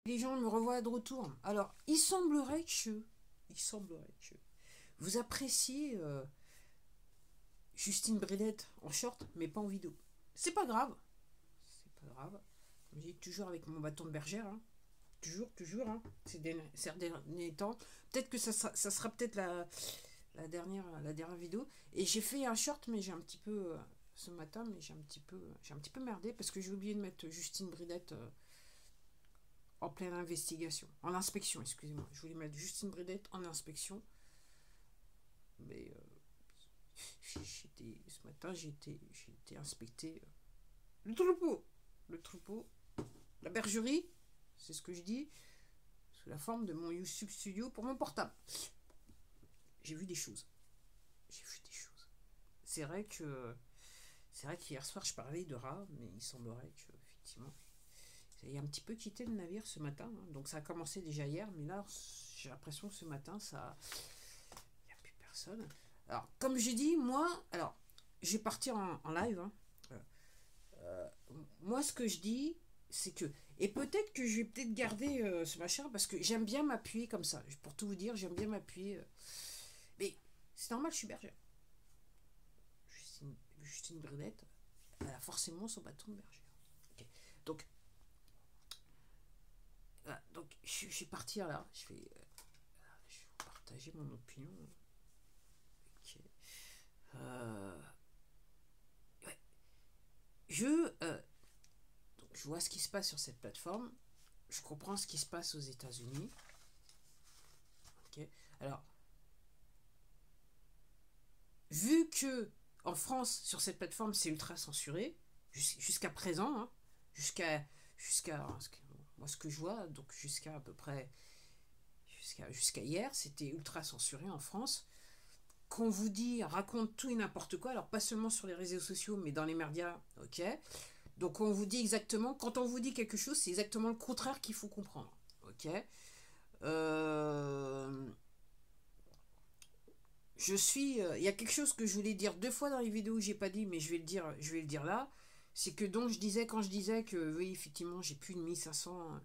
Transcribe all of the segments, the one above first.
Les gens me revoient de retour. Alors, il semblerait que vous appréciez Justine Bridette en short, mais pas en vidéo. C'est pas grave. C'est pas grave. J'ai toujours avec mon bâton de bergère. Hein. Toujours. Hein. Ces derniers temps. Peut-être que ça sera peut-être la dernière vidéo. Et j'ai fait un short, mais j'ai un petit peu ce matin, mais j'ai un petit peu merdé parce que j'ai oublié de mettre Justine Bridette en pleine investigation, en inspection, excusez-moi. Je voulais mettre Justine Bridette en inspection, mais ce matin j'ai été inspecter le troupeau, la bergerie, c'est ce que je dis, sous la forme de mon YouTube Studio pour mon portable. J'ai vu des choses. C'est vrai qu'hier soir je parlais de rats, mais il semblerait que effectivement il a un petit peu quitté le navire ce matin, hein. Donc ça a commencé déjà hier, mais là j'ai l'impression que ce matin ça, il n'y a plus personne. Alors comme j'ai dit, moi, alors je vais partir en live. Hein. Euh, Moi ce que je dis, c'est que et peut-être que je vais peut-être garder ce machin parce que j'aime bien m'appuyer comme ça. Pour tout vous dire, j'aime bien m'appuyer. Mais c'est normal, je suis bergère. Justine Bridette, elle a forcément son bâton de bergère. Okay. Donc je vais partir là. Je vais vous partager mon opinion. Okay. Ouais. Je vois ce qui se passe sur cette plateforme. Je comprends ce qui se passe aux États-Unis. Okay. Alors, vu que en France, sur cette plateforme, c'est ultra censuré, jusqu'à présent, hein, jusqu'à moi ce que je vois, donc jusqu'à à peu près jusqu'à hier, c'était ultra censuré en France. Qu'on vous dit, raconte tout et n'importe quoi, alors pas seulement sur les réseaux sociaux, mais dans les médias, ok. Donc on vous dit exactement, quand on vous dit quelque chose, c'est exactement le contraire qu'il faut comprendre, ok. Il y a quelque chose que je voulais dire deux fois dans les vidéos que j'ai pas dit, mais je vais le dire là. C'est que donc quand je disais que oui, effectivement, j'ai plus de 1500.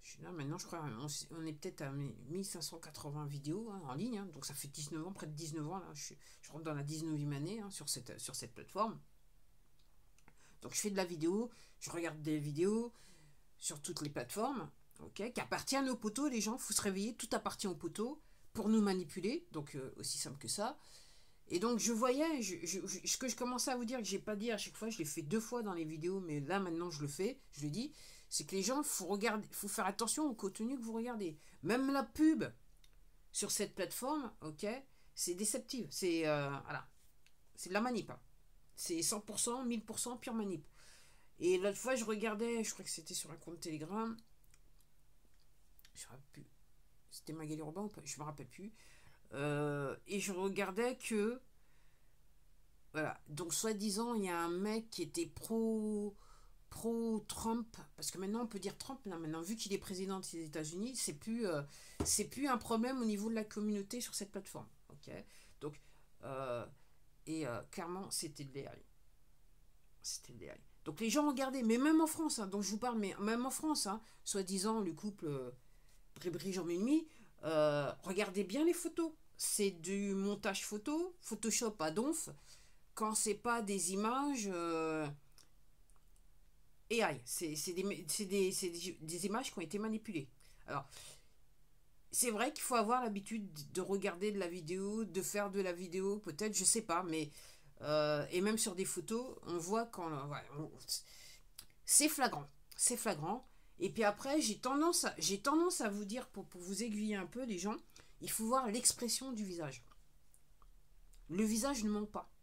Je suis là maintenant, je crois, on est peut-être à 1580 vidéos hein, en ligne, hein, donc ça fait 19 ans, près de 19 ans, là, je rentre dans la 19e année hein, sur cette plateforme. Donc je fais de la vidéo, je regarde des vidéos sur toutes les plateformes, ok, qui appartiennent aux poteaux, les gens, il faut se réveiller, tout appartient aux poteaux pour nous manipuler, donc aussi simple que ça. Et donc je voyais, ce que je commençais à vous dire, que j'ai pas dit à chaque fois, je l'ai fait deux fois dans les vidéos, mais là maintenant je le fais, je le dis, c'est que les gens, faut faire attention au contenu que vous regardez. Même la pub sur cette plateforme, ok, c'est déceptif, voilà, c'est de la manip. Hein. C'est 100%, 1000% pure manip. Et l'autre fois je regardais, je crois que c'était sur un compte Telegram, je ne plus, c'était Magali Robin ou pas, je me rappelle plus. Et je regardais que voilà, donc soi-disant il y a un mec qui était pro-Trump, parce que maintenant on peut dire Trump, là, maintenant vu qu'il est président des États-Unis, c'est plus un problème au niveau de la communauté sur cette plateforme. Ok, donc clairement c'était de l'AI. C'était de l'AI. Donc les gens regardaient, mais même en France, hein, donc je vous parle, mais même en France, hein, soi-disant le couple Brébry Jean Mimi, regardez bien les photos. C'est du montage photo, Photoshop à donf, quand c'est pas des images AI, c'est des images qui ont été manipulées. Alors, c'est vrai qu'il faut avoir l'habitude de regarder de la vidéo, de faire de la vidéo, peut-être, je sais pas, mais et même sur des photos, on voit quand ouais, c'est flagrant, c'est flagrant. Et puis après, j'ai tendance à vous dire pour vous aiguiller un peu les gens, il faut voir l'expression du visage. Le visage ne ment pas.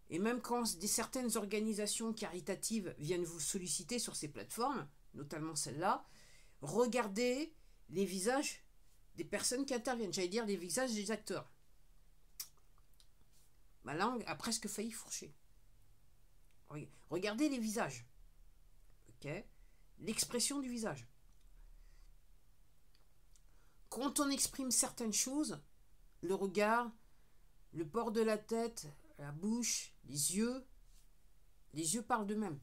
Et même quand certaines organisations caritatives viennent vous solliciter sur ces plateformes, notamment celle-là, regardez les visages des personnes qui interviennent. J'allais dire les visages des acteurs. Ma langue a presque failli fourcher. Regardez les visages. Ok, l'expression du visage. Quand on exprime certaines choses, le regard, le port de la tête, la bouche, les yeux parlent d'eux-mêmes.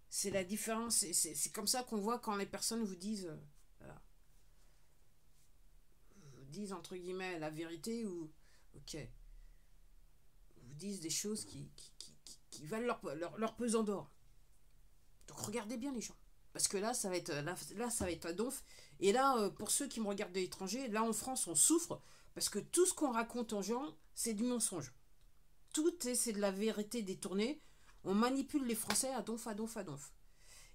C'est la différence. C'est comme ça qu'on voit quand les personnes vous disent, voilà, vous disent entre guillemets la vérité ou, ok, vous disent des choses qui valent leur pesant d'or. Donc regardez bien les gens. Parce que là, ça va être, là ça va être à donf. Et là, pour ceux qui me regardent de l'étranger, là en France, on souffre parce que tout ce qu'on raconte aux gens, c'est du mensonge. Tout c'est de la vérité détournée. On manipule les Français à donf, à donf, à donf.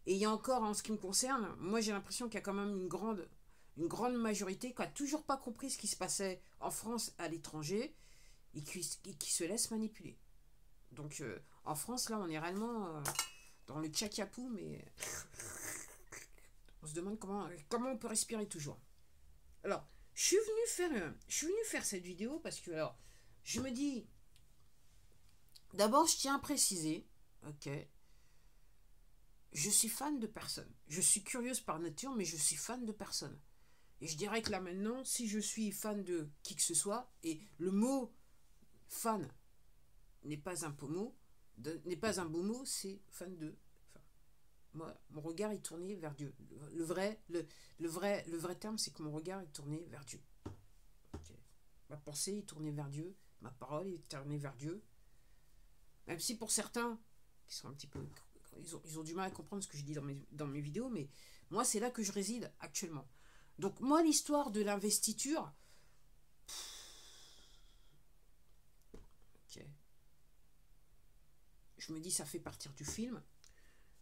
Et il y a encore, en ce qui me concerne, moi j'ai l'impression qu'il y a quand même une grande majorité qui n'a toujours pas compris ce qui se passait en France à l'étranger et qui se laisse manipuler. Donc en France, là, on est réellement dans le tchakapou, mais on se demande comment on peut respirer toujours. Alors, je suis venu faire cette vidéo parce que, alors, je me dis, d'abord, je tiens à préciser, ok, je suis fan de personne. Je suis curieuse par nature, mais je suis fan de personne. Et je dirais que là maintenant, si je suis fan de qui que ce soit, et le mot fan n'est pas un beau mot, c'est fan de. Enfin, moi, mon regard est tourné vers Dieu. Le vrai terme, c'est que mon regard est tourné vers Dieu. Okay. Ma pensée est tournée vers Dieu, ma parole est tournée vers Dieu. Même si pour certains, qui sont un petit peu. Ils ont du mal à comprendre ce que je dis dans mes vidéos, mais moi, c'est là que je réside actuellement. Donc, moi, l'histoire de l'investiture. Ok. Je me dis, ça fait partir du film.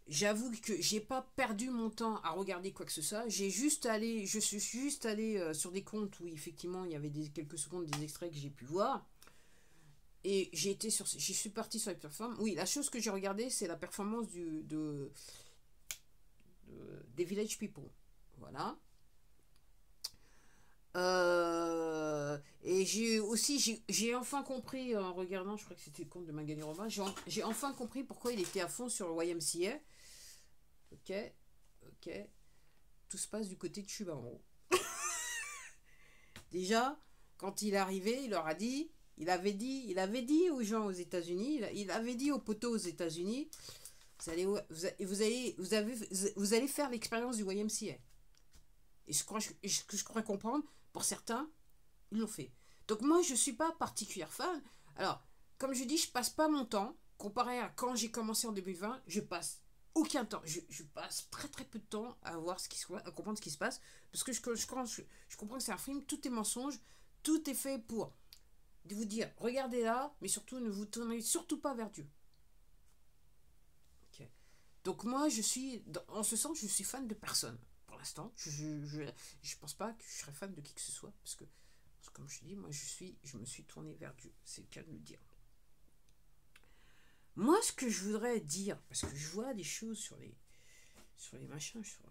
J'avoue que j'ai pas perdu mon temps à regarder quoi que ce soit. Je suis juste allé sur des comptes où effectivement il y avait quelques secondes des extraits que j'ai pu voir. Et je suis parti sur les plateformes. Oui, la chose que j'ai regardée, c'est la performance des Village People. Voilà. Et j'ai enfin compris en regardant, je crois que c'était le compte de Magali Robin, j'ai enfin compris pourquoi il était à fond sur le YMCA. Ok, ok. Tout se passe du côté de Chubaron. Déjà, quand il est arrivé, il leur a dit, il avait dit aux gens aux États-Unis, il avait dit aux poteaux aux États-Unis, vous allez faire l'expérience du YMCA. Et ce que je crois comprendre, pour certains, ils l'ont fait. Donc moi, je ne suis pas particulière fan. Alors, comme je dis, je passe pas mon temps. Comparé à quand j'ai commencé en 2020, je passe aucun temps. Je passe très très peu de temps à voir à comprendre ce qui se passe. Parce que je comprends que c'est un film, tout est mensonge. Tout est fait pour vous dire, regardez là, mais surtout ne vous tournez surtout pas vers Dieu. Okay. Donc moi, en ce sens, je suis fan de personne. Pour l'instant, je pense pas que je serais fan de qui que ce soit. Parce que comme je dis, moi je me suis tourné vers Dieu. C'est le cas de le dire. Moi, ce que je voudrais dire, parce que je vois des choses sur les machins, sur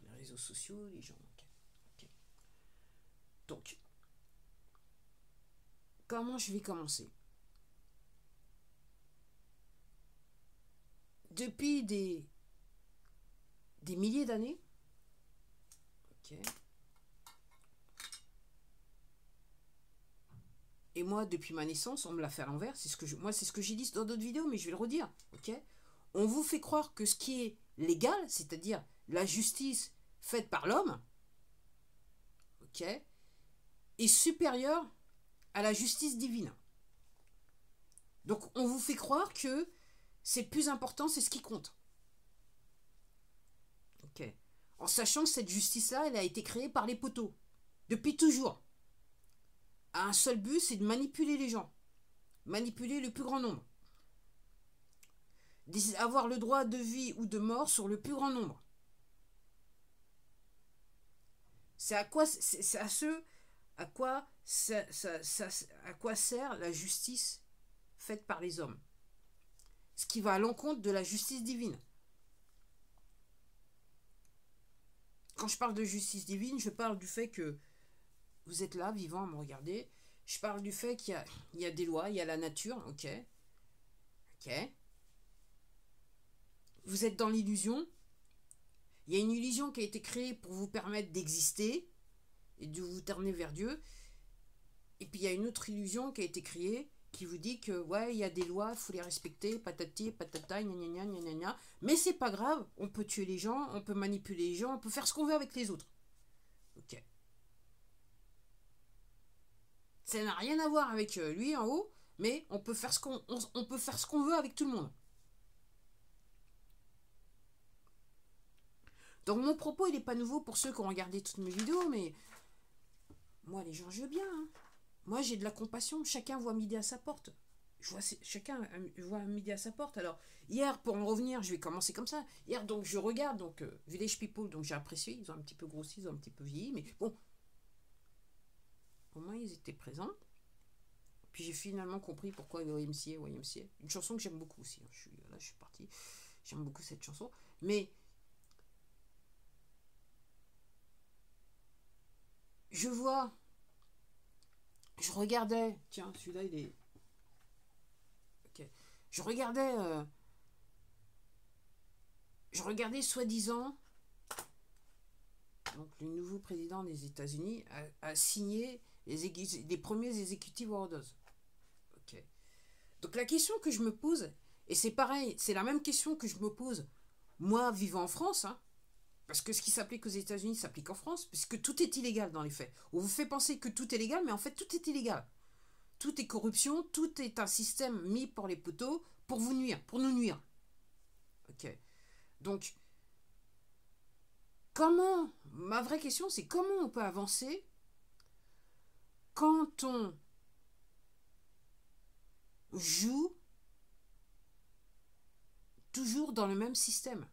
les réseaux sociaux, les gens. Okay. Donc, comment je vais commencer? Depuis des milliers d'années, ok. Et moi, depuis ma naissance, on me l'a fait à l'envers. C'est ce que j'ai dit dans d'autres vidéos, mais je vais le redire. Ok. On vous fait croire que ce qui est légal, c'est-à-dire la justice faite par l'homme, ok, est supérieur à la justice divine. Donc on vous fait croire que c'est plus important, c'est ce qui compte. Ok. En sachant que cette justice-là, elle a été créée par les poteaux. Depuis toujours. À un seul but, c'est de manipuler les gens. Manipuler le plus grand nombre. Avoir le droit de vie ou de mort sur le plus grand nombre. C'est à quoi sert la justice faite par les hommes. Ce qui va à l'encontre de la justice divine. Quand je parle de justice divine, je parle du fait que vous êtes là, vivant, à me regarder. Je parle du fait qu'il y a des lois, il y a la nature, ok. Ok. Vous êtes dans l'illusion. Il y a une illusion qui a été créée pour vous permettre d'exister et de vous tourner vers Dieu. Et puis il y a une autre illusion qui a été créée qui vous dit que, ouais, il y a des lois, il faut les respecter, patati, patata, gna gna gna gna gna, mais c'est pas grave, on peut tuer les gens, on peut manipuler les gens, on peut faire ce qu'on veut avec les autres. Ok. Ça n'a rien à voir avec lui en haut, mais on peut faire ce on peut faire ce qu'on veut avec tout le monde. Donc mon propos, il n'est pas nouveau pour ceux qui ont regardé toutes mes vidéos, mais moi, les gens, je veux bien. Hein. Moi, j'ai de la compassion. Chacun voit midi à sa porte. Chacun voit midi à sa porte. Alors, hier, pour en revenir, je vais commencer comme ça. Hier, donc, je regarde, donc, Village People, donc j'ai apprécié. Ils ont un petit peu grossi, ils ont un petit peu vieilli, mais bon, au moins, ils étaient présents. Puis j'ai finalement compris pourquoi YMCA. Une chanson que j'aime beaucoup aussi. Hein. Je suis partie. J'aime beaucoup cette chanson. Mais je vois, je regardais, tiens, celui-là, il est... Ok. Je regardais soi-disant, donc le nouveau président des États-Unis a signé les premiers executive orders. Ok. Donc la question que je me pose, et c'est pareil, c'est la même question que je me pose, moi vivant en France, hein, parce que ce qui s'applique aux États-Unis s'applique en France, puisque tout est illégal dans les faits. On vous fait penser que tout est légal, mais en fait tout est illégal. Tout est corruption, tout est un système mis pour les poteaux pour vous nuire, pour nous nuire. Ok. Donc, ma vraie question, c'est comment on peut avancer quand on joue toujours dans le même système.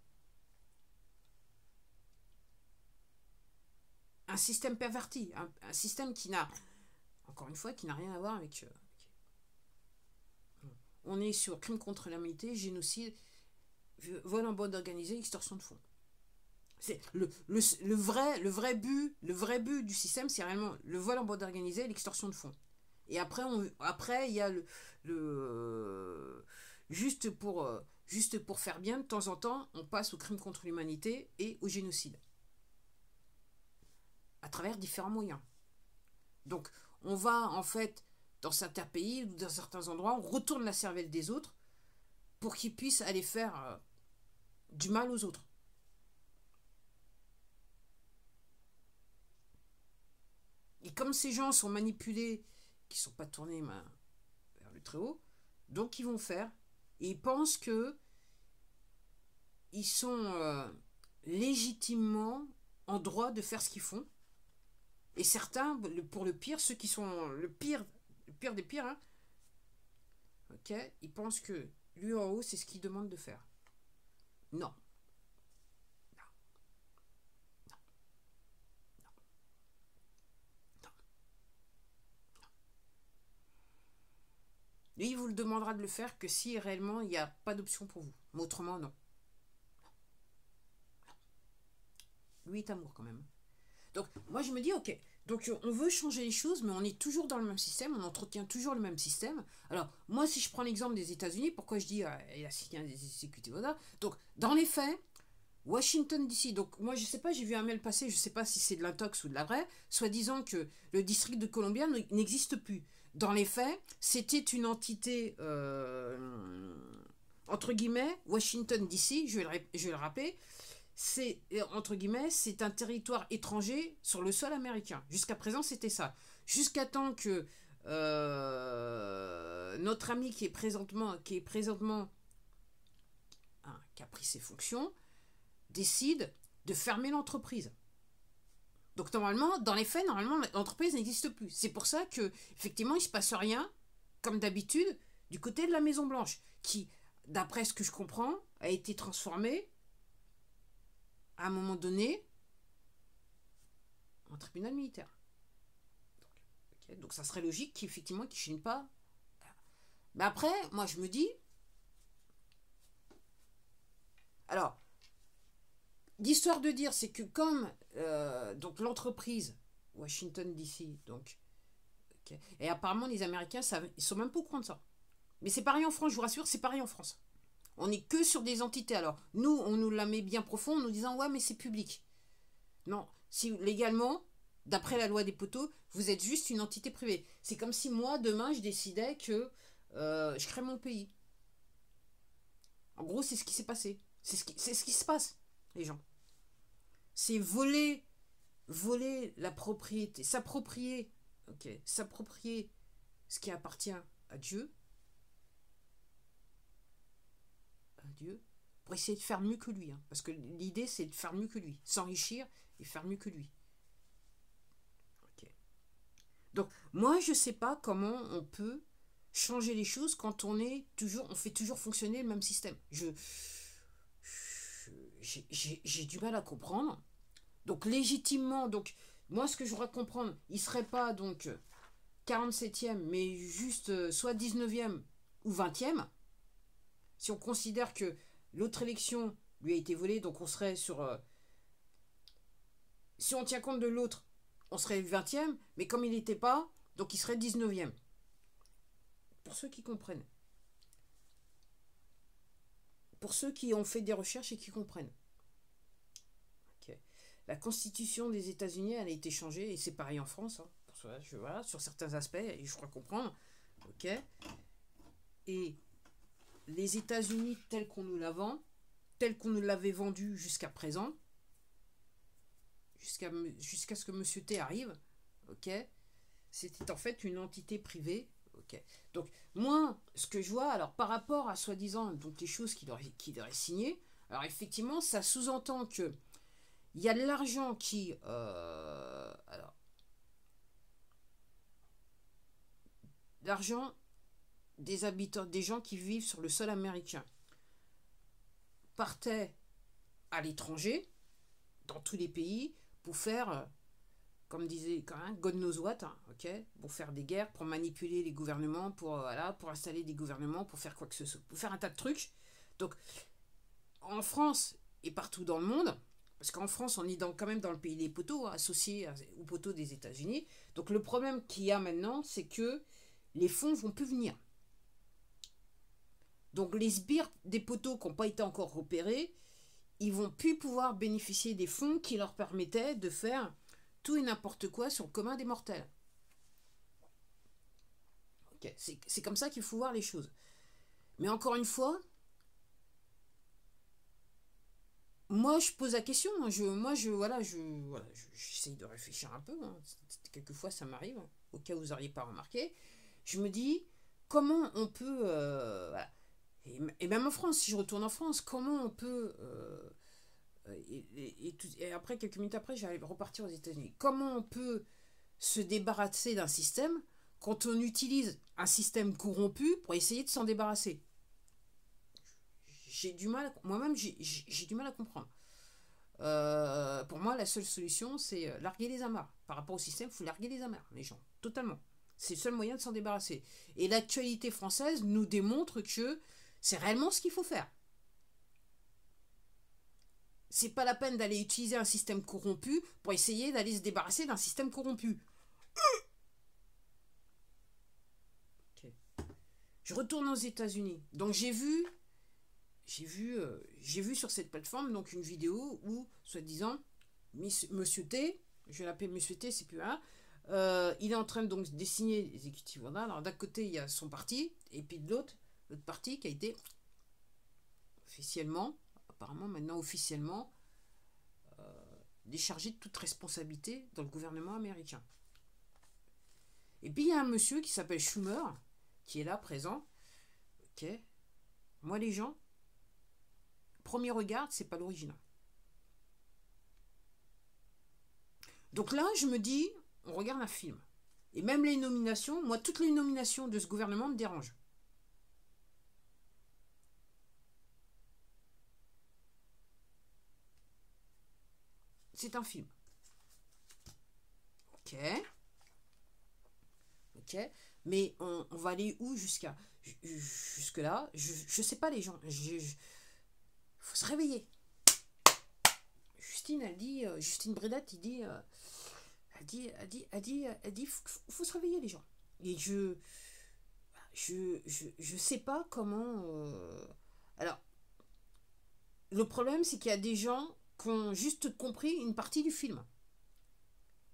Un système perverti, un système qui n'a, encore une fois, qui n'a rien à voir avec... On est sur crime contre l'humanité, génocide, vol en bande organisée, extorsion de fonds. C'est le vrai but du système, c'est réellement le vol en bande organisée et l'extorsion de fonds. Et après, il y a juste pour faire bien, de temps en temps, on passe au crime contre l'humanité et au génocide. À travers différents moyens. Donc, on va, en fait, dans certains pays ou dans certains endroits, on retourne la cervelle des autres pour qu'ils puissent aller faire du mal aux autres. Et comme ces gens sont manipulés, qui ne sont pas tournés vers le très haut, donc ils vont faire, et ils pensent que ils sont légitimement en droit de faire ce qu'ils font. Et certains, pour le pire, ceux qui sont le pire des pires, hein, ok, ils pensent que lui en haut, c'est ce qu'il demande de faire. Non. Lui, il vous le demandera de le faire que si réellement il n'y a pas d'option pour vous. Mais autrement, non. Lui est amour quand même. Donc, moi, je me dis, ok, donc on veut changer les choses, mais on est toujours dans le même système, on entretient toujours le même système. Alors, moi, si je prends l'exemple des États-Unis, pourquoi je dis, il a signé des exécutifs orders. Donc, dans les faits, Washington DC, donc moi, je sais pas, j'ai vu un mail passer, je sais pas si c'est de l'intox ou de la vraie, soi-disant que le district de Columbia n'existe plus. Dans les faits, c'était une entité, entre guillemets, Washington DC, je vais le rappeler, c'est, entre guillemets, c'est un territoire étranger sur le sol américain. Jusqu'à présent, c'était ça. Jusqu'à temps que notre ami qui a pris ses fonctions, décide de fermer l'entreprise. Donc normalement, dans les faits, l'entreprise n'existe plus. C'est pour ça que, effectivement, il ne se passe rien, comme d'habitude, du côté de la Maison Blanche, qui, d'après ce que je comprends, a été transformée à un moment donné en tribunal militaire. Donc ça serait logique qu'effectivement qu'ils ne chignent pas. Mais après, moi je me dis, alors, l'histoire de dire, c'est que comme donc l'entreprise Washington DC, donc, okay, et apparemment les Américains, ils sont même pas au courant de ça. Mais c'est pareil en France, je vous rassure, c'est pareil en France. On n'est que sur des entités. Alors, nous, on nous la met bien profond en nous disant, ouais, mais c'est public. Non, si légalement, d'après la loi des poteaux, vous êtes juste une entité privée. C'est comme si moi, demain, je décidais que je crée mon pays. En gros, c'est ce qui s'est passé. C'est ce qui se passe, les gens. C'est voler la propriété, s'approprier, ok, s'approprier ce qui appartient à Dieu, pour essayer de faire mieux que lui. Hein, parce que l'idée, c'est de faire mieux que lui, s'enrichir et faire mieux que lui. Ok. Donc, moi, je sais pas comment on peut changer les choses quand on fait toujours fonctionner le même système. J'ai du mal à comprendre. Donc légitimement, donc moi ce que je voudrais comprendre, il serait pas donc 47e, mais juste soit 19e ou 20e. Si on considère que l'autre élection lui a été volée, donc on serait sur... si on tient compte de l'autre, on serait 20e, mais comme il n'était pas, donc il serait 19e. Pour ceux qui comprennent. Pour ceux qui ont fait des recherches et qui comprennent. La constitution des États-Unis, elle a été changée, et c'est pareil en France, hein, voilà, sur certains aspects, et je crois comprendre. Ok. Et les États-Unis tels qu'on nous la vend, tels qu'on nous l'avait vendu jusqu'à présent, jusqu'à ce que Monsieur T arrive, ok, c'était en fait une entité privée. Ok. Donc, moi, ce que je vois, alors par rapport à soi-disant donc les choses qu'il aurait signées, alors effectivement, ça sous-entend que il y a de l'argent qui... alors, l'argent des habitants, des gens qui vivent sur le sol américain, partait à l'étranger, dans tous les pays, pour faire, comme disait quand même, God knows what, hein, ok, pour faire des guerres, pour manipuler les gouvernements, pour installer des gouvernements, pour faire quoi que ce soit, pour faire un tas de trucs. Donc, en France et partout dans le monde, parce qu'en France, on est quand même dans le pays des poteaux, hein, associé aux poteaux des États-Unis. Donc le problème qu'il y a maintenant, c'est que les fonds vont plus venir. Donc les sbires des poteaux qui n'ont pas été encore repérés, ils vont plus pouvoir bénéficier des fonds qui leur permettaient de faire tout et n'importe quoi sur le commun des mortels. Okay. C'est comme ça qu'il faut voir les choses. Mais encore une fois, moi, je pose la question. J'essaye de réfléchir un peu. Hein. Quelquefois, ça m'arrive. Au cas où vous n'auriez pas remarqué. Je me dis, comment on peut... voilà. Et même en France, si je retourne en France, comment on peut... et après, quelques minutes après, j'arrive à repartir aux États-Unis. Comment on peut se débarrasser d'un système quand on utilise un système corrompu pour essayer de s'en débarrasser? J'ai du mal, moi-même, j'ai du mal à comprendre. Pour moi, la seule solution, c'est larguer les amarres. Par rapport au système, il faut larguer les amarres, les gens, totalement. C'est le seul moyen de s'en débarrasser. Et l'actualité française nous démontre que c'est réellement ce qu'il faut faire. C'est pas la peine d'aller utiliser un système corrompu pour essayer d'aller se débarrasser d'un système corrompu. Okay. Je retourne aux États-Unis. Donc j'ai vu sur cette plateforme donc une vidéo où, soi-disant, Monsieur T, je l'appelle Monsieur T, c'est plus un, il est en train donc de signer les exécutifs ordres. Alors d'un côté, il y a son parti, et puis de l'autre parti qui a été officiellement, apparemment maintenant officiellement, déchargé de toute responsabilité dans le gouvernement américain. Et puis il y a un monsieur qui s'appelle Schumer, qui est là, présent. Ok. Moi, les gens, premier regard, c'est pas l'original. Donc là, je me dis, on regarde un film. Et même les nominations, moi, toutes les nominations de ce gouvernement me dérangent. C'est un film. Ok. Ok. Mais on va aller où jusque-là, je sais pas, les gens. Faut se réveiller. Justine, elle dit, Justine Bredette, elle dit, faut se réveiller, les gens. Et je sais pas comment. Alors, le problème, c'est qu'il y a des gens qui ont juste compris une partie du film.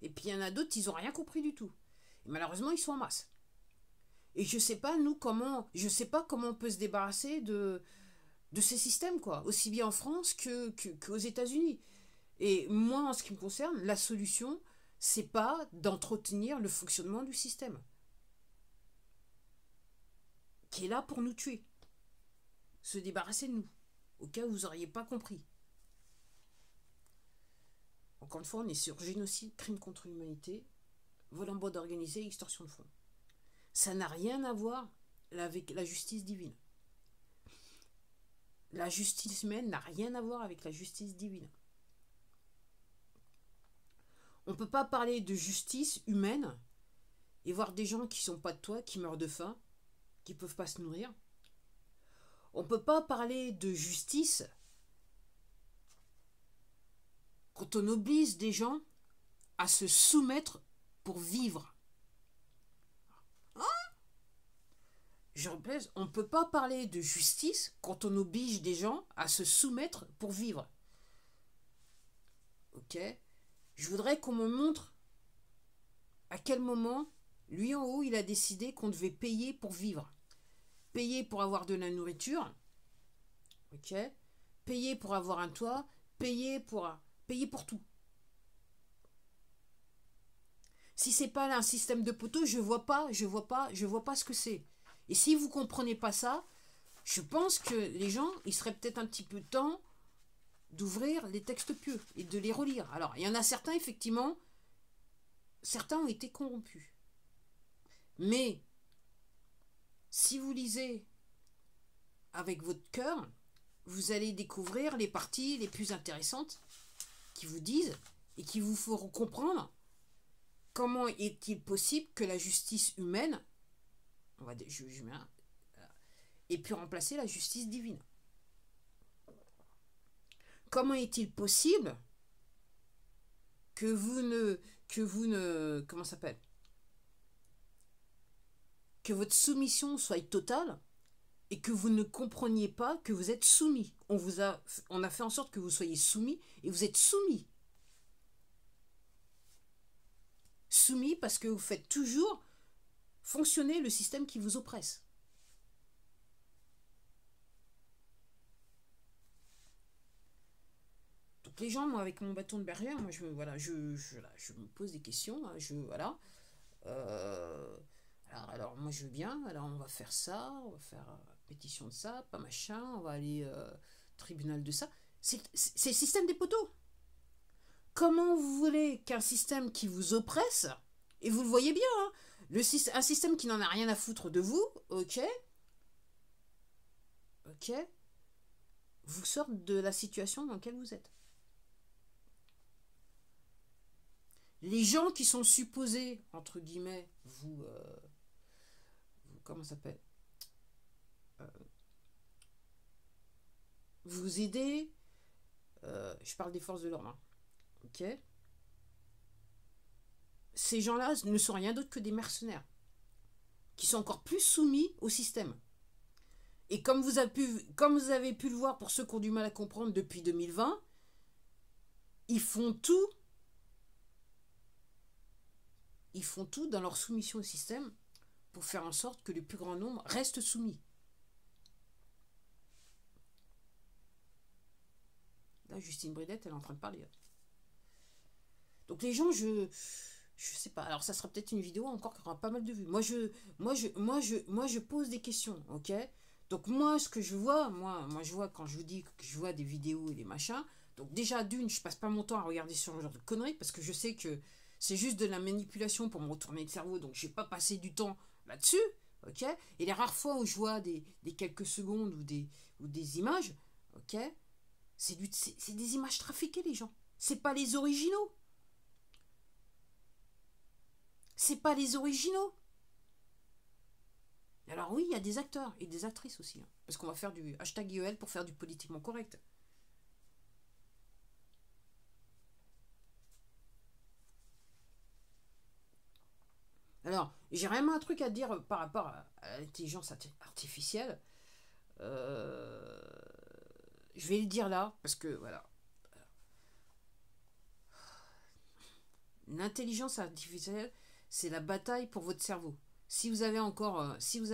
Et puis il y en a d'autres, ils ont rien compris du tout. Et malheureusement, ils sont en masse. Et je sais pas, nous, je sais pas comment on peut se débarrasser de ces systèmes, quoi. Aussi bien en France qu'aux États-Unis. Et moi, en ce qui me concerne, la solution, c'est pas d'entretenir le fonctionnement du système, qui est là pour nous tuer. Se débarrasser de nous, au cas où vous n'auriez pas compris. Encore une fois, on est sur génocide, crime contre l'humanité, vol en bande organisée, extorsion de fonds. Ça n'a rien à voir avec la justice divine. La justice humaine n'a rien à voir avec la justice divine. On ne peut pas parler de justice humaine et voir des gens qui ne sont pas de toi, qui meurent de faim, qui ne peuvent pas se nourrir. On ne peut pas parler de justice quand on oblige des gens à se soumettre pour vivre. Je répète, on ne peut pas parler de justice quand on oblige des gens à se soumettre pour vivre. Ok ? Je voudrais qu'on me montre à quel moment, lui en haut, il a décidé qu'on devait payer pour vivre. Payer pour avoir de la nourriture. Ok ? Payer pour avoir un toit. Payer pour tout. Si c'est pas là un système de poteaux, je vois pas ce que c'est. Et si vous comprenez pas ça, je pense que les gens, il serait peut-être un petit peu temps d'ouvrir les textes pieux et de les relire. Alors, il y en a certains, effectivement, certains ont été corrompus. Mais, si vous lisez avec votre cœur, vous allez découvrir les parties les plus intéressantes qui vous disent et qui vous feront comprendre comment est-il possible que la justice humaine ait pu remplacer la justice divine. Comment est-il possible que votre soumission soit totale et que vous ne compreniez pas que vous êtes soumis. On a fait en sorte que vous soyez soumis et vous êtes soumis. Soumis parce que vous faites toujours fonctionner le système qui vous oppresse. Donc les gens, moi, avec mon bâton de bergère, moi, je me pose des questions. Alors, moi, je veux bien. Alors, on va faire ça. On va faire pétition de ça, pas machin. On va aller tribunal de ça. C'est le système des poteaux. Comment vous voulez qu'un système qui vous oppresse, et vous le voyez bien, hein, un système qui n'en a rien à foutre de vous, ok, vous sorte de la situation dans laquelle vous êtes. Les gens qui sont supposés, entre guillemets, comment ça s'appelle, vous aider, je parle des forces de l'ordre, hein, ok. Ces gens-là ne sont rien d'autre que des mercenaires qui sont encore plus soumis au système. Et comme vous avez pu le voir pour ceux qui ont du mal à comprendre depuis 2020, ils font tout dans leur soumission au système pour faire en sorte que le plus grand nombre reste soumis. Là, Justine Bridette, elle est en train de parler. Donc les gens, je sais pas. Alors ça sera peut-être une vidéo encore qui aura pas mal de vues. Moi je pose des questions, ok. Donc moi ce que je vois, moi je vois quand je vous dis que je vois des vidéos et des machins. Donc déjà d'une, je passe pas mon temps à regarder ce genre de conneries parce que je sais que c'est juste de la manipulation pour me retourner le cerveau. Donc je vais pas passer du temps là-dessus, ok. Et les rares fois où je vois des quelques secondes ou des images, ok, c'est des images trafiquées les gens. C'est pas les originaux. C'est pas les originaux. Alors oui, il y a des acteurs et des actrices aussi. Hein, parce qu'on va faire du hashtag IEL pour faire du politiquement correct. Alors, j'ai vraiment un truc à dire par rapport à l'intelligence artificielle. Je vais le dire là, parce que voilà. L'intelligence artificielle, c'est la bataille pour votre cerveau. si vous avez encore, si le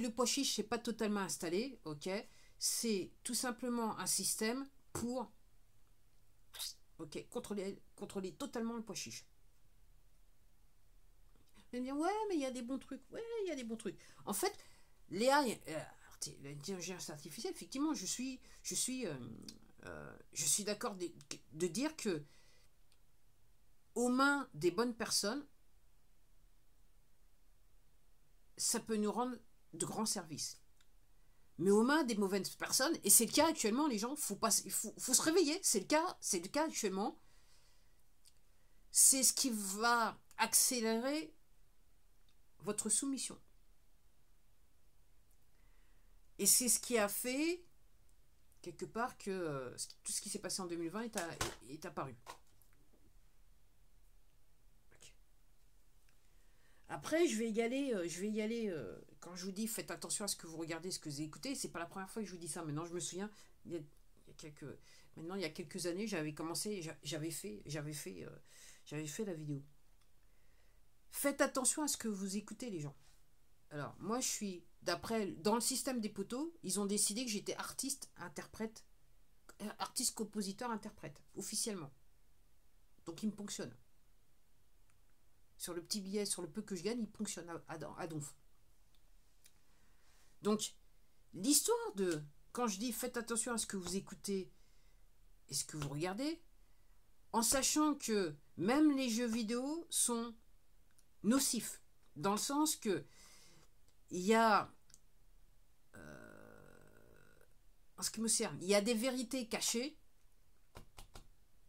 pois chiche n'est pas totalement installé, ok, c'est tout simplement un système pour, ok, contrôler totalement le pois chiche. Vous allez me dire, ouais, mais il y a des bons trucs. Ouais, il y a des bons trucs. En fait, l'AI, l'intelligence artificielle, effectivement, je suis d'accord de dire que aux mains des bonnes personnes, ça peut nous rendre de grands services. Mais aux mains des mauvaises personnes, et c'est le cas actuellement, les gens, faut se réveiller, c'est le cas actuellement. C'est ce qui va accélérer votre soumission. Et c'est ce qui a fait, quelque part, que tout ce qui s'est passé en 2020 est apparu. Okay. Après, je vais y aller. Quand je vous dis, faites attention à ce que vous regardez, ce que vous écoutez, c'est pas la première fois que je vous dis ça. Maintenant, je me souviens, il y a quelques années, j'avais fait la vidéo. Faites attention à ce que vous écoutez, les gens. Alors, moi, je suis, dans le système des poteaux, ils ont décidé que j'étais artiste, compositeur, interprète, officiellement. Donc, ils me ponctionnent. Sur le petit billet, sur le peu que je gagne, ils ponctionnent à donf. Donc, l'histoire de, quand je dis faites attention à ce que vous écoutez et ce que vous regardez, en sachant que même les jeux vidéo sont nocifs, dans le sens que il y a, en ce qui me concerne, il y a des vérités cachées,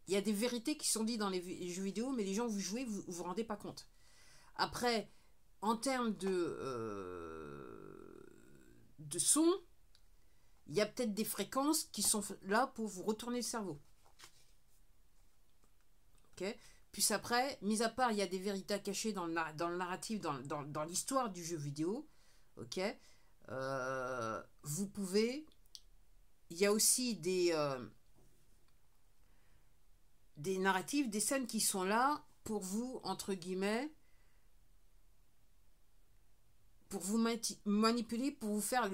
il y a des vérités qui sont dites dans les jeux vidéo, mais les gens, vous jouez, vous vous rendez pas compte. Après, en termes de son, il y a peut-être des fréquences qui sont là pour vous retourner le cerveau. Ok. Puis après, mis à part, il y a des vérités cachées dans le narratif, dans l'histoire du jeu vidéo. Ok. Vous pouvez. Il y a aussi des narratifs, des scènes qui sont là pour vous, entre guillemets, pour vous manipuler, pour vous faire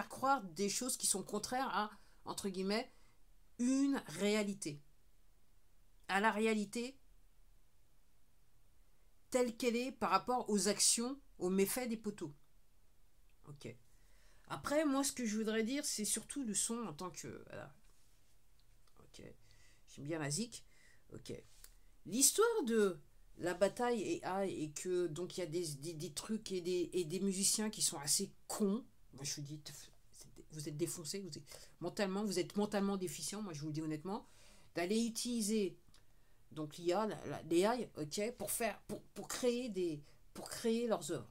croire des choses qui sont contraires à, entre guillemets, une réalité. À la réalité telle qu'elle est par rapport aux actions, aux méfaits des poteaux. Ok. Après, moi, ce que je voudrais dire, c'est surtout le son en tant que... Voilà. Ok. J'aime bien la zik. Ok. L'histoire de la bataille et que donc il y a des trucs et des musiciens qui sont assez cons. Moi, je vous dis, vous êtes défoncés, vous êtes mentalement déficient, moi, je vous le dis honnêtement, d'aller utiliser donc l'IA, l'AI, ok, pour créer leurs œuvres.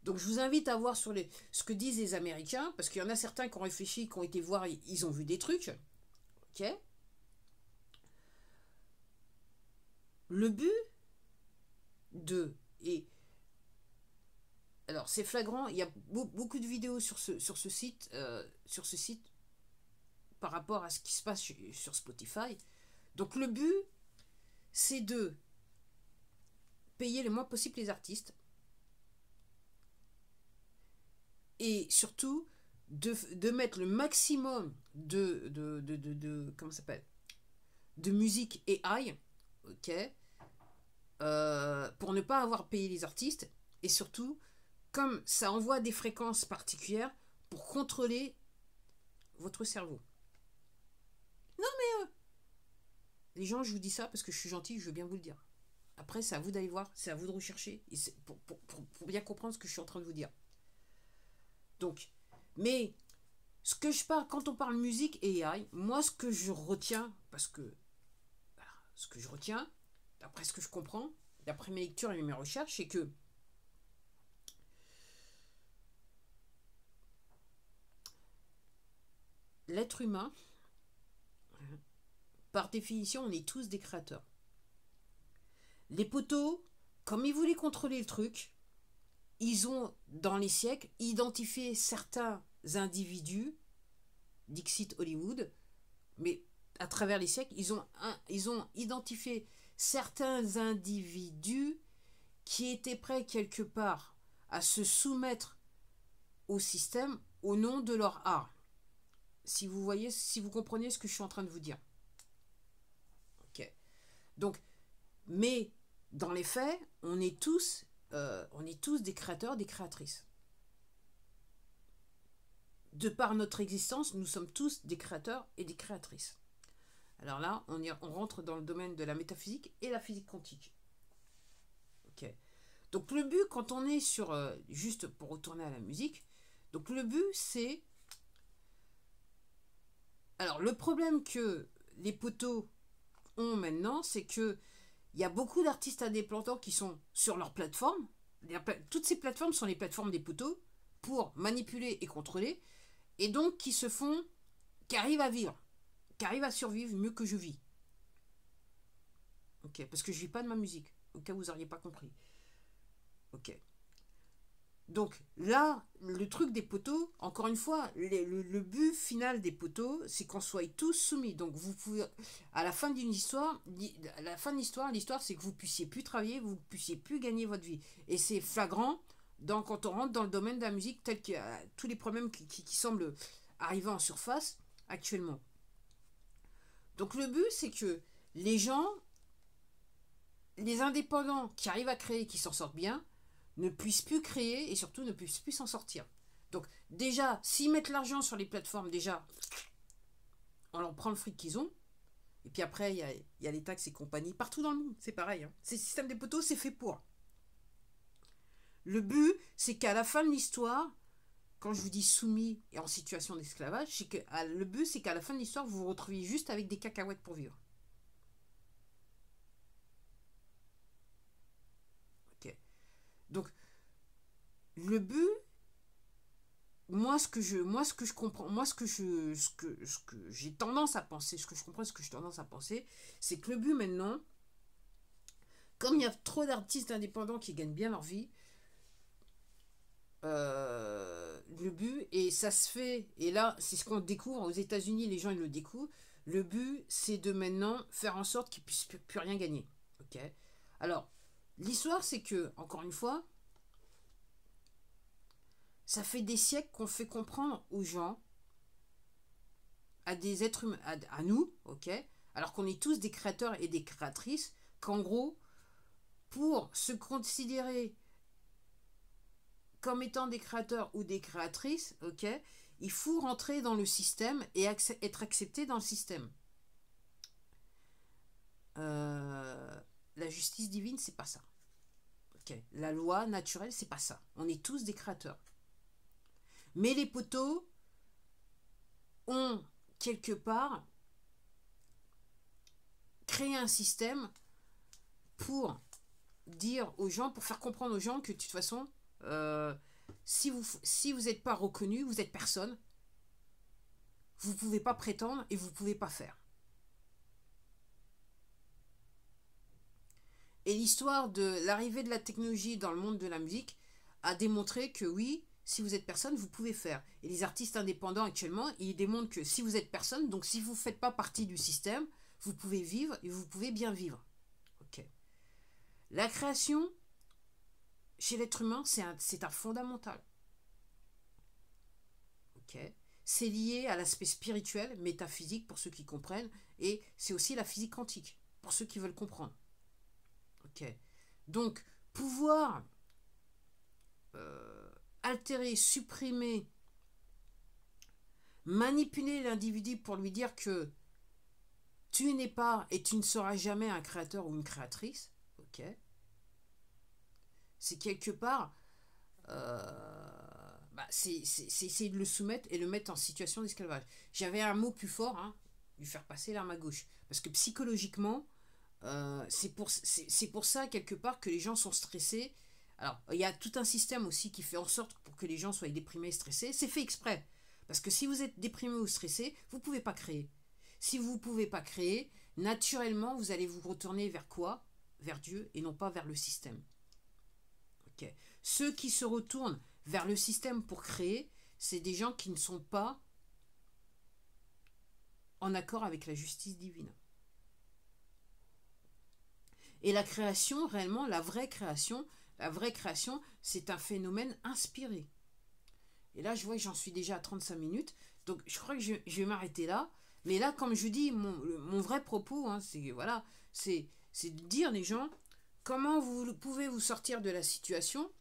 Donc je vous invite à voir sur ce que disent les Américains, parce qu'il y en a certains qui ont réfléchi, qui ont été voir, ils ont vu des trucs. Ok. Le but alors c'est flagrant, il y a beaucoup de vidéos sur ce site, par rapport à ce qui se passe sur Spotify. Donc le but, c'est de payer le moins possible les artistes. Et surtout, de mettre le maximum comment ça s'appelle, de musique AI, ok, pour ne pas avoir payé les artistes. Et surtout, comme ça envoie des fréquences particulières pour contrôler votre cerveau. Non mais les gens, je vous dis ça parce que je suis gentil, je veux bien vous le dire. Après, c'est à vous d'aller voir, c'est à vous de rechercher et pour bien comprendre ce que je suis en train de vous dire. Donc, mais ce que je parle, quand on parle musique et AI, moi ce que je retiens, parce que ce que je retiens, d'après ce que je comprends, d'après mes lectures et mes recherches, c'est que l'être humain, par définition, on est tous des créateurs. Les poteaux, comme ils voulaient contrôler le truc, ils ont, dans les siècles, identifié certains individus, Dixit Hollywood, mais à travers les siècles, ils ont identifié certains individus qui étaient prêts quelque part à se soumettre au système au nom de leur art. Si vous voyez, si vous comprenez ce que je suis en train de vous dire. Ok. Donc, mais dans les faits, on est tous des créateurs, des créatrices. De par notre existence, nous sommes tous des créateurs et des créatrices. Alors là, on rentre dans le domaine de la métaphysique et la physique quantique. Ok. Donc le but, quand on est sur, juste pour retourner à la musique, donc le but c'est, alors le problème que les poteaux ont maintenant, c'est que il y a beaucoup d'artistes indépendants qui sont sur leur plateforme. Toutes ces plateformes sont les plateformes des poteaux pour manipuler et contrôler, et donc qui arrivent à vivre, qui arrivent à survivre mieux que je vis. Ok, parce que je vis pas de ma musique, au cas où vous n'auriez pas compris. Ok. Donc là, le truc des poteaux, encore une fois, le but final des poteaux, c'est qu'on soit tous soumis. Donc vous pouvez, à la fin d'une histoire, l'histoire c'est que vous puissiez plus travailler, vous puissiez plus gagner votre vie. Et c'est flagrant quand on rentre dans le domaine de la musique, tel que tous les problèmes qui semblent arriver en surface actuellement. Donc le but c'est que les gens, les indépendants qui arrivent à créer, qui s'en sortent bien, ne puissent plus créer et surtout ne puissent plus s'en sortir. Donc déjà, s'ils mettent l'argent sur les plateformes, déjà, on leur prend le fric qu'ils ont. Et puis après, il y a les taxes et compagnie. Partout dans le monde, c'est pareil. Hein. C'est le système des poteaux, c'est fait pour. Le but, c'est qu'à la fin de l'histoire, quand je vous dis soumis et en situation d'esclavage, le but, c'est qu'à la fin de l'histoire, vous vous retrouviez juste avec des cacahuètes pour vivre. Ok. Donc, le but, ce que je comprends, ce que j'ai tendance à penser, ce que je comprends, ce que j'ai tendance à penser, c'est que le but maintenant, comme il y a trop d'artistes indépendants qui gagnent bien leur vie, le but, et ça se fait, et là, c'est ce qu'on découvre aux États-Unis, les gens ils le découvrent, le but, c'est de maintenant faire en sorte qu'ils puissent plus rien gagner. Ok. Alors, l'histoire, c'est que, encore une fois, ça fait des siècles qu'on fait comprendre aux gens, à des êtres humains, à nous, ok, alors qu'on est tous des créateurs et des créatrices, qu'en gros, pour se considérer comme étant des créateurs ou des créatrices, ok, il faut rentrer dans le système et être accepté dans le système. La justice divine, c'est pas ça. Ok. La loi naturelle, c'est pas ça. On est tous des créateurs. Mais les poteaux ont quelque part créé un système pour dire aux gens, pour faire comprendre aux gens que de toute façon, si vous n'êtes pas reconnu, vous êtes personne, vous ne pouvez pas prétendre et vous ne pouvez pas faire. Et l'histoire de l'arrivée de la technologie dans le monde de la musique a démontré que oui, si vous êtes personne, vous pouvez faire. Et les artistes indépendants actuellement, ils démontrent que si vous êtes personne, donc si vous ne faites pas partie du système, vous pouvez vivre et vous pouvez bien vivre. Ok. La création, chez l'être humain, c'est un fondamental. Ok. C'est lié à l'aspect spirituel, métaphysique, pour ceux qui comprennent, et c'est aussi la physique quantique, pour ceux qui veulent comprendre. Ok. Donc, pouvoir altérer, supprimer, manipuler l'individu pour lui dire que tu n'es pas et tu ne seras jamais un créateur ou une créatrice, ok, c'est quelque part, c'est essayer de le soumettre et le mettre en situation d'esclavage. J'avais un mot plus fort, hein, lui faire passer l'arme à gauche, parce que psychologiquement, c'est pour ça quelque part que les gens sont stressés. Alors, il y a tout un système aussi qui fait en sorte pour que les gens soient déprimés et stressés. C'est fait exprès. Parce que si vous êtes déprimé ou stressé, vous ne pouvez pas créer. Si vous ne pouvez pas créer, naturellement, vous allez vous retourner vers quoi? Vers Dieu et non pas vers le système. Okay. Ceux qui se retournent vers le système pour créer, c'est des gens qui ne sont pas en accord avec la justice divine. Et la création, réellement, la vraie création, c'est un phénomène inspiré. Et là, je vois que j'en suis déjà à 35 minutes. Donc, je crois que je vais m'arrêter là. Mais là, comme je dis, mon vrai propos, hein, c'est voilà, c'est de dire les gens comment vous pouvez vous sortir de la situation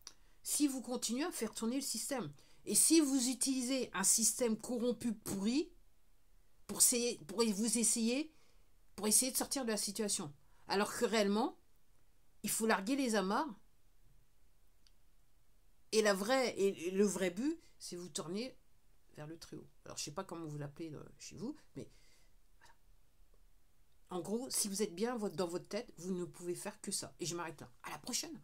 si vous continuez à faire tourner le système. Et si vous utilisez un système corrompu pourri pour essayer de sortir de la situation. Alors que réellement, il faut larguer les amarres. Et le vrai but, c'est vous tourner vers le très haut. Alors, je ne sais pas comment vous l'appelez chez vous, mais voilà. En gros, si vous êtes bien dans votre tête, vous ne pouvez faire que ça. Et je m'arrête là. À la prochaine.